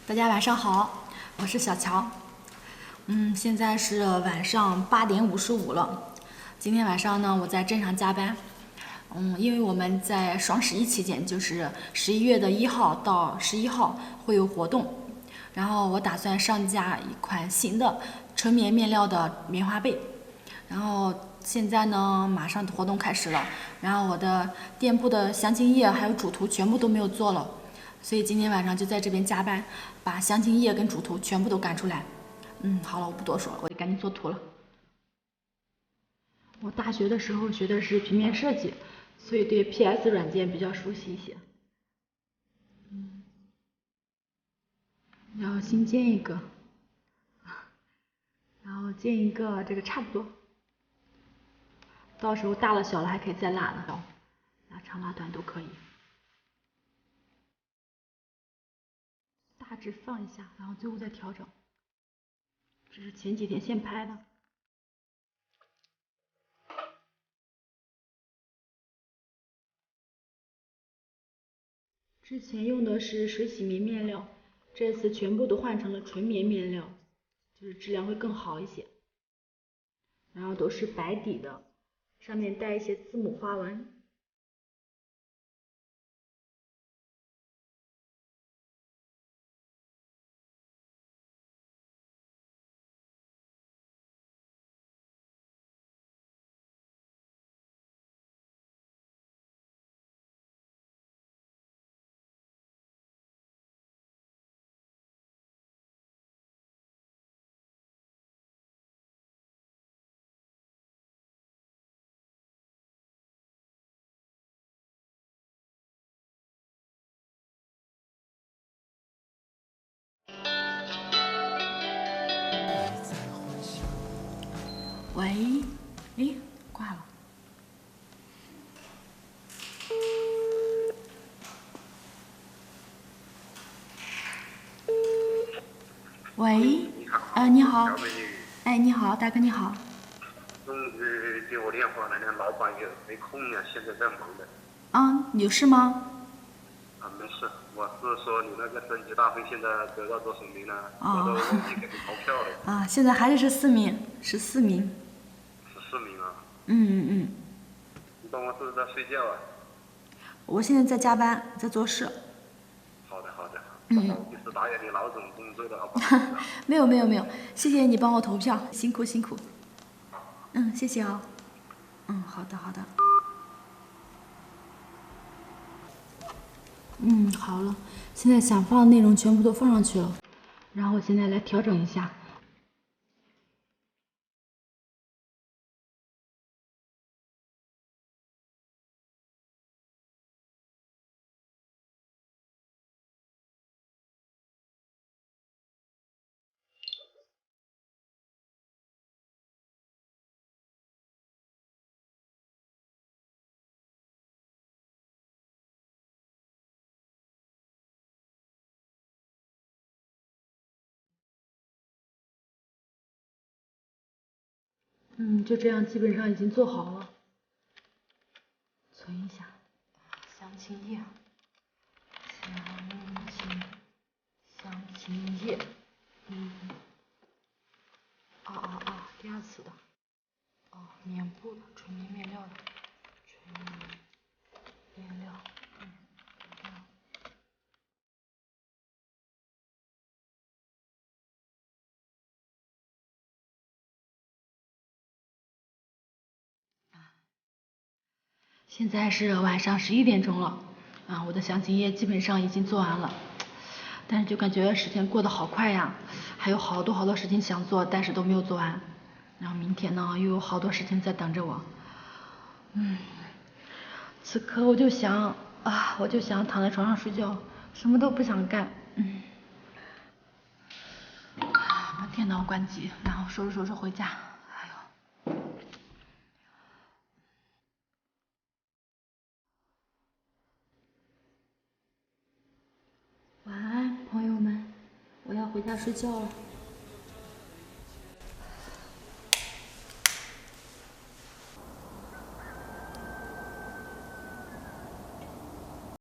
大家晚上好，我是小乔。现在是晚上8点55了。今天晚上呢，我在镇上加班。因为我们在双11期间，就是11月的1号到11号会有活动，然后我打算上架一款新的纯棉面料的棉花被。然后现在呢，马上活动开始了，然后我的店铺的详情页还有主图全部都没有做了，所以今天晚上就在这边加班，把详情页跟主图全部都赶出来。好了，我不多说了，我得赶紧做图了。我大学的时候学的是平面设计，所以对 PS 软件比较熟悉一些。然后新建一个，然后建一个，这个差不多。到时候大了小了还可以再拉呢，拉长拉短都可以。大致放一下，然后最后再调整。这是前几天现拍的。之前用的是水洗棉面料，这次全部都换成了纯棉面料，就是质量会更好一些。然后都是白底的，上面带一些字母花纹。喂，诶，挂了。喂，你好，小美女，哎，你好，大哥你好。终于给我电话了，那老板也没空呀，现在在忙的。有事吗？没事，我是说你那个升级大会现在得到多少名了？我都忘记给你投票了。现在还是14名。14名啊。嗯。你当我是在睡觉啊？我现在在加班，在做事。好的。不好意思打扰你老总工作的，好不好？没有，谢谢你帮我投票，辛苦。谢谢啊。好的。好了，现在想放的内容全部都放上去了，然后我现在来调整一下。就这样，基本上已经做好了。存一下，详情页，详情页，第二次的，棉布的，纯棉面料的，纯棉面料，现在是晚上11点钟了，我的详情页基本上已经做完了，但是就感觉时间过得好快呀，还有好多事情想做，但是都没有做完，然后明天呢又有好多事情在等着我，此刻我就想躺在床上睡觉，什么都不想干，把电脑关机，然后收拾回家。晚安，朋友们，我要回家睡觉了。